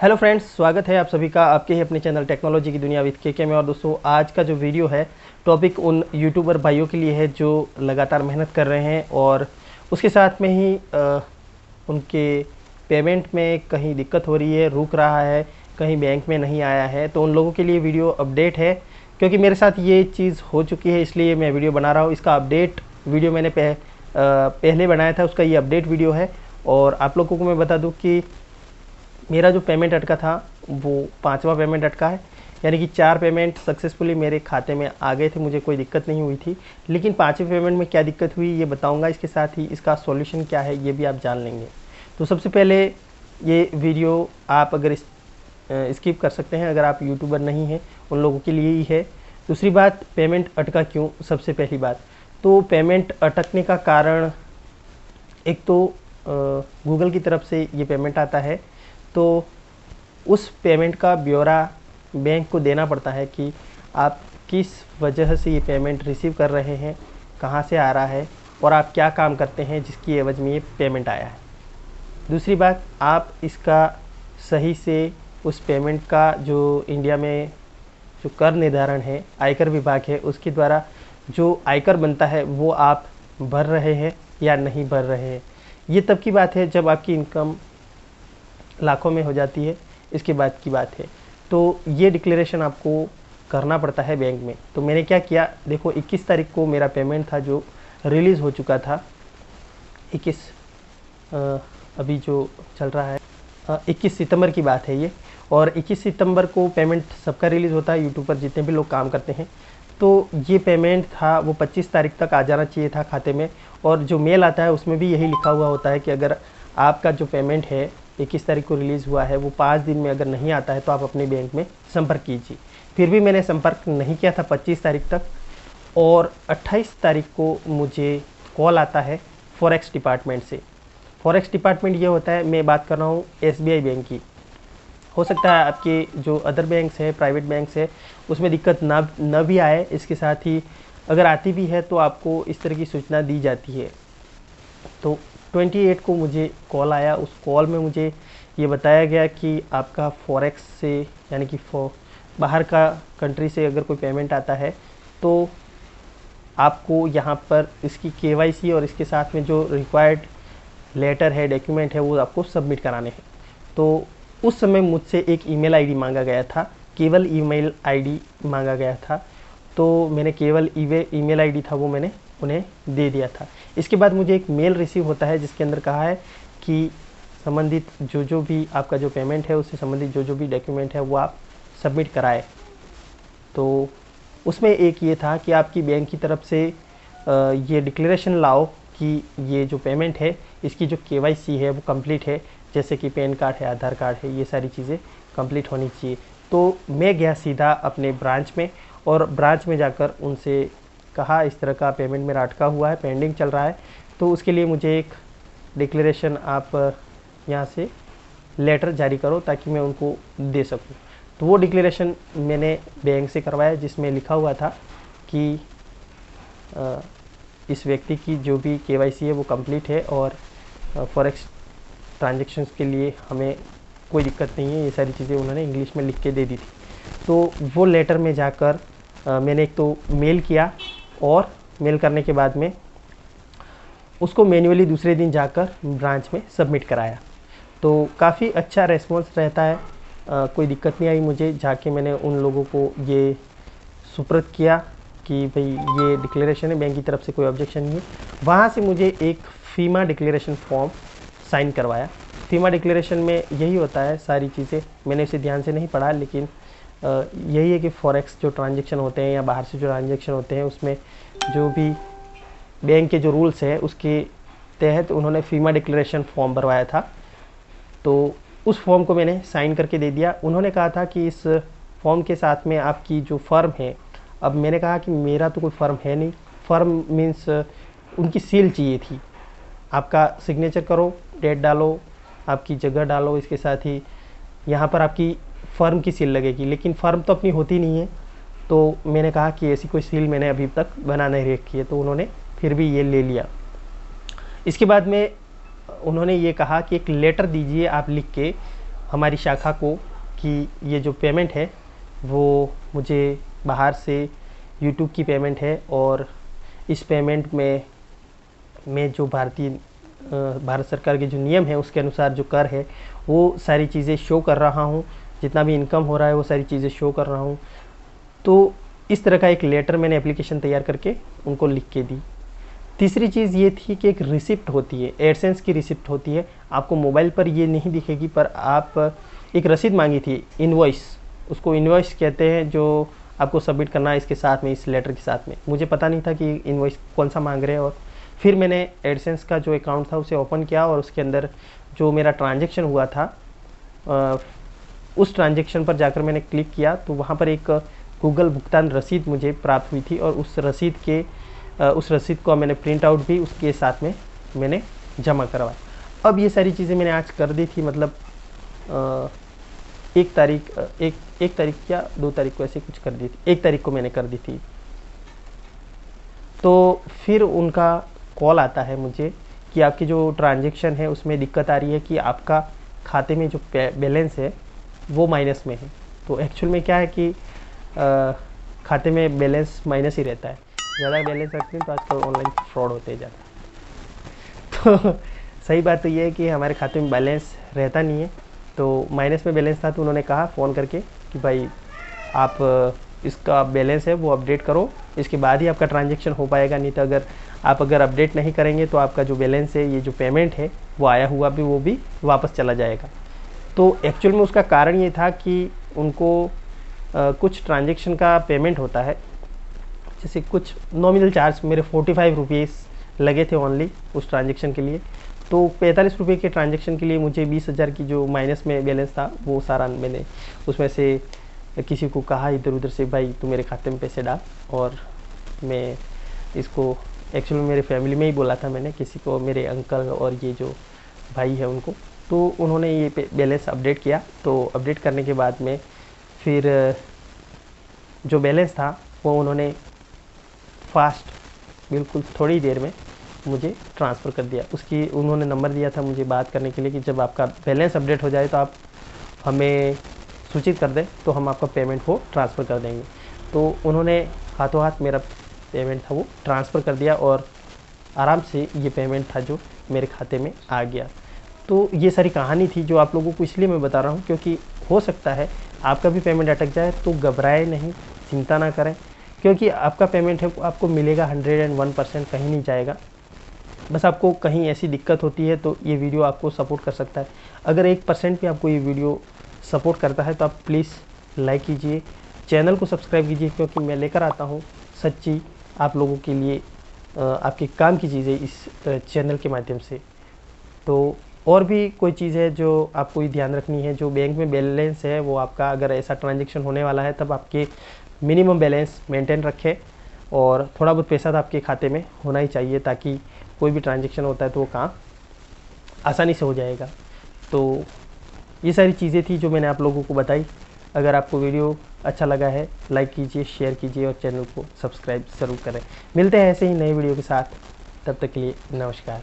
Hello friends, स्वागत है आप सभी का आपके ही अपने चैनल टेक्नोलॉजी की दुनिया विद के में। और दोस्तों, आज का जो वीडियो है टॉपिक उन यूट्यूबर भाइयों के लिए है जो लगातार मेहनत कर रहे हैं और उसके साथ में ही उनके पेमेंट में कहीं दिक्कत हो रही है, रुक रहा है, कहीं बैंक में नहीं आया है। तो उन लोगों के लिए वीडियो अपडेट है, क्योंकि मेरे साथ ये चीज़ हो चुकी है, इसलिए मैं वीडियो बना रहा हूँ। इसका अपडेट वीडियो मैंने पहले बनाया था, उसका ये अपडेट वीडियो है। और आप लोगों को मैं बता दूँ कि मेरा जो पेमेंट अटका था वो 5वां पेमेंट अटका है, यानी कि 4 पेमेंट सक्सेसफुली मेरे खाते में आ गए थे, मुझे कोई दिक्कत नहीं हुई थी। लेकिन 5वें पेमेंट में क्या दिक्कत हुई ये बताऊंगा, इसके साथ ही इसका सॉल्यूशन क्या है ये भी आप जान लेंगे। तो सबसे पहले ये वीडियो आप अगर स्किप कर सकते हैं, अगर आप यूट्यूबर नहीं हैं उन लोगों के लिए ही है। दूसरी बात, पेमेंट अटका क्यों। सबसे पहली बात तो पेमेंट अटकने का कारण, एक तो गूगल की तरफ से ये पेमेंट आता है, तो उस पेमेंट का ब्यौरा बैंक को देना पड़ता है कि आप किस वजह से ये पेमेंट रिसीव कर रहे हैं, कहाँ से आ रहा है और आप क्या काम करते हैं जिसकी एवज में ये पेमेंट आया है। दूसरी बात, आप इसका सही से उस पेमेंट का जो इंडिया में जो कर निर्धारण है, आयकर विभाग है, उसके द्वारा जो आयकर बनता है वो आप भर रहे हैं या नहीं भर रहे हैं। ये तब की बात है जब आपकी इनकम लाखों में हो जाती है, इसके बाद की बात है। तो ये डिक्लेरेशन आपको करना पड़ता है बैंक में। तो मैंने क्या किया, देखो 21 तारीख को मेरा पेमेंट था जो रिलीज़ हो चुका था। 21 अभी जो चल रहा है 21 सितंबर की बात है ये। और 21 सितंबर को पेमेंट सबका रिलीज़ होता है, यूट्यूब पर जितने भी लोग काम करते हैं। तो ये पेमेंट था वो 25 तारीख तक आ जाना चाहिए था खाते में। और जो मेल आता है उसमें भी यही लिखा हुआ होता है कि अगर आपका जो पेमेंट है 21 तारीख को रिलीज़ हुआ है वो 5 दिन में अगर नहीं आता है तो आप अपने बैंक में संपर्क कीजिए। फिर भी मैंने संपर्क नहीं किया था 25 तारीख तक। और 28 तारीख को मुझे कॉल आता है फॉरेक्स डिपार्टमेंट से। फॉरेक्स डिपार्टमेंट ये होता है, मैं बात कर रहा हूँ SBI बैंक की। हो सकता है आपके जो अदर बैंक्स हैं, प्राइवेट बैंक्स है, उसमें दिक्कत ना भी आए। इसके साथ ही अगर आती भी है तो आपको इस तरह की सूचना दी जाती है। तो 28 को मुझे कॉल आया। उस कॉल में मुझे ये बताया गया कि आपका फॉरेक्स से, यानी कि बाहर का कंट्री से अगर कोई पेमेंट आता है तो आपको यहाँ पर इसकी KYC और इसके साथ में जो रिक्वायर्ड लेटर है, डॉक्यूमेंट है, वो आपको सबमिट कराने हैं। तो उस समय मुझसे एक ईमेल आईडी मांगा गया था, केवल ईमेल आईडी मांगा गया था। तो मैंने केवल ईमेल आईडी था वो मैंने उन्हें दे दिया था। इसके बाद मुझे एक मेल रिसीव होता है जिसके अंदर कहा है कि संबंधित जो भी आपका जो पेमेंट है उससे संबंधित जो भी डॉक्यूमेंट है वो आप सबमिट कराएं। तो उसमें एक ये था कि आपकी बैंक की तरफ से ये डिक्लेरेशन लाओ कि ये जो पेमेंट है इसकी जो KYC है वो कंप्लीट है, जैसे कि पैन कार्ड है, आधार कार्ड है, ये सारी चीज़ें कंप्लीट होनी चाहिए। तो मैं गया सीधा अपने ब्रांच में और ब्रांच में जाकर उनसे कहा इस तरह का पेमेंट मेरा अटका हुआ है, पेंडिंग चल रहा है, तो उसके लिए मुझे एक डिक्लेरेशन आप यहाँ से लेटर जारी करो ताकि मैं उनको दे सकूँ। तो वो डिक्लेरेशन मैंने बैंक से करवाया जिसमें लिखा हुआ था कि इस व्यक्ति की जो भी KYC है वो कंप्लीट है और फॉरेक्स ट्रांजेक्शन्स के लिए हमें कोई दिक्कत नहीं है। ये सारी चीज़ें उन्होंने इंग्लिश में लिख के दे दी थी। तो वो लेटर में जाकर मैंने एक तो मेल किया और मेल करने के बाद में उसको मैन्युअली दूसरे दिन जाकर ब्रांच में सबमिट कराया। तो काफ़ी अच्छा रेस्पॉन्स रहता है, कोई दिक्कत नहीं आई मुझे। जाके मैंने उन लोगों को ये सुपुर्द किया कि भाई ये डिक्लेरेशन है, बैंक की तरफ से कोई ऑब्जेक्शन नहीं है। वहाँ से मुझे एक फीमा डिक्लेरेशन फॉर्म साइन करवाया। फीमा डिक्लेरेशन में यही होता है सारी चीज़ें, मैंने इसे ध्यान से नहीं पढ़ा, लेकिन यही है कि फॉरेक्स जो ट्रांजेक्शन होते हैं या बाहर से जो ट्रांजेक्शन होते हैं उसमें जो भी बैंक के जो रूल्स हैं उसके तहत उन्होंने फीमा डिक्लेरेशन फॉर्म भरवाया था। तो उस फॉर्म को मैंने साइन करके दे दिया। उन्होंने कहा था कि इस फॉर्म के साथ में आपकी जो फर्म है, अब मैंने कहा कि मेरा तो कोई फर्म है नहीं, फर्म मीन्स उनकी सील चाहिए थी। आपका सिग्नेचर करो, डेट डालो, आपकी जगह डालो, इसके साथ ही यहाँ पर आपकी फ़र्म की सील लगेगी, लेकिन फ़र्म तो अपनी होती नहीं है। तो मैंने कहा कि ऐसी कोई सील मैंने अभी तक बना नहीं रखी है, तो उन्होंने फिर भी ये ले लिया। इसके बाद में उन्होंने ये कहा कि एक लेटर दीजिए आप लिख के हमारी शाखा को कि ये जो पेमेंट है वो मुझे बाहर से यूट्यूब की पेमेंट है, और इस पेमेंट में मैं जो भारत सरकार के जो नियम है उसके अनुसार जो कर है वो सारी चीज़ें शो कर रहा हूँ, जितना भी इनकम हो रहा है वो सारी चीज़ें शो कर रहा हूँ। तो इस तरह का एक लेटर मैंने एप्लीकेशन तैयार करके उनको लिख के दी। तीसरी चीज़ ये थी कि एक रिसिप्ट होती है, एडसेंस की रिसिप्ट होती है, आपको मोबाइल पर ये नहीं दिखेगी, पर आप एक रसीद मांगी थी, इनवॉइस, उसको इनवॉइस कहते हैं, जो आपको सबमिट करना है इसके साथ में, इस लेटर के साथ में। मुझे पता नहीं था कि इनवॉइस कौन सा मांग रहे हैं, और फिर मैंने एडसेंस का जो अकाउंट था उसे ओपन किया, और उसके अंदर जो मेरा ट्रांजेक्शन हुआ था उस ट्रांजेक्शन पर जाकर मैंने क्लिक किया, तो वहाँ पर एक गूगल भुगतान रसीद मुझे प्राप्त हुई थी, और उस रसीद को मैंने प्रिंट आउट भी उसके साथ में मैंने जमा करवाया। अब ये सारी चीज़ें मैंने आज कर दी थी, मतलब एक तारीख या 2 तारीख को ऐसे कुछ कर दी थी, 1 तारीख को मैंने कर दी थी। तो फिर उनका कॉल आता है मुझे कि आपकी जो ट्रांजेक्शन है उसमें दिक्कत आ रही है कि आपका खाते में जो बैलेंस है वो माइनस में है। तो एक्चुअल में क्या है कि खाते में बैलेंस माइनस ही रहता है, ज़्यादा बैलेंस रखते हैं तो आजकल ऑनलाइन फ्रॉड होते जाता है। तो सही बात तो ये है कि हमारे खाते में बैलेंस रहता नहीं है, तो माइनस में बैलेंस था, तो उन्होंने कहा फ़ोन करके कि भाई आप इसका बैलेंस है वो अपडेट करो, इसके बाद ही आपका ट्रांजेक्शन हो पाएगा, नहीं तो अगर अपडेट नहीं करेंगे तो आपका जो बैलेंस है, ये जो पेमेंट है वो आया हुआ भी वो भी वापस चला जाएगा। तो एक्चुअल में उसका कारण ये था कि उनको कुछ ट्रांजेक्शन का पेमेंट होता है, जैसे कुछ नॉमिनल चार्ज मेरे 45 रुपीज़ लगे थे ओनली उस ट्रांजेक्शन के लिए। तो 45 रुपये के ट्रांजेक्शन के लिए मुझे 20,000 की जो माइनस में बैलेंस था वो सारा मैंने उसमें से किसी को कहा इधर उधर से, भाई तू मेरे खाते में पैसे डाल, और मैं इसको एक्चुअली मेरे फैमिली में ही बोला था मैंने किसी को, मेरे अंकल और ये जो भाई है उनको। तो उन्होंने ये बैलेंस अपडेट किया। तो अपडेट करने के बाद में फिर जो बैलेंस था वो उन्होंने फास्ट बिल्कुल थोड़ी देर में मुझे ट्रांसफ़र कर दिया। उसकी उन्होंने नंबर दिया था मुझे बात करने के लिए कि जब आपका बैलेंस अपडेट हो जाए तो आप हमें सूचित कर दें, तो हम आपका पेमेंट वो ट्रांसफ़र कर देंगे। तो उन्होंने हाथों हाथ मेरा पेमेंट था वो ट्रांसफ़र कर दिया, और आराम से ये पेमेंट था जो मेरे खाते में आ गया। तो ये सारी कहानी थी जो आप लोगों को इसलिए मैं बता रहा हूँ क्योंकि हो सकता है आपका भी पेमेंट अटक जाए, तो घबराए नहीं, चिंता ना करें, क्योंकि आपका पेमेंट है आपको मिलेगा 101%, कहीं नहीं जाएगा। बस आपको कहीं ऐसी दिक्कत होती है तो ये वीडियो आपको सपोर्ट कर सकता है। अगर 1% भी आपको ये वीडियो सपोर्ट करता है तो आप प्लीज़ लाइक कीजिए, चैनल को सब्सक्राइब कीजिए, क्योंकि मैं लेकर आता हूँ सच्ची आप लोगों के लिए आपके काम की चीज़ें इस चैनल के माध्यम से। तो और भी कोई चीज़ है जो आपको ध्यान रखनी है, जो बैंक में बैलेंस है वो आपका अगर ऐसा ट्रांजेक्शन होने वाला है तब आपके मिनिमम बैलेंस मेंटेन रखें, और थोड़ा बहुत पैसा तो आपके खाते में होना ही चाहिए, ताकि कोई भी ट्रांजेक्शन होता है तो वो काम आसानी से हो जाएगा। तो ये सारी चीज़ें थी जो मैंने आप लोगों को बताई। अगर आपको वीडियो अच्छा लगा है लाइक कीजिए, शेयर कीजिए और चैनल को सब्सक्राइब ज़रूर करें। मिलते हैं ऐसे ही नए वीडियो के साथ, तब तक के लिए नमस्कार।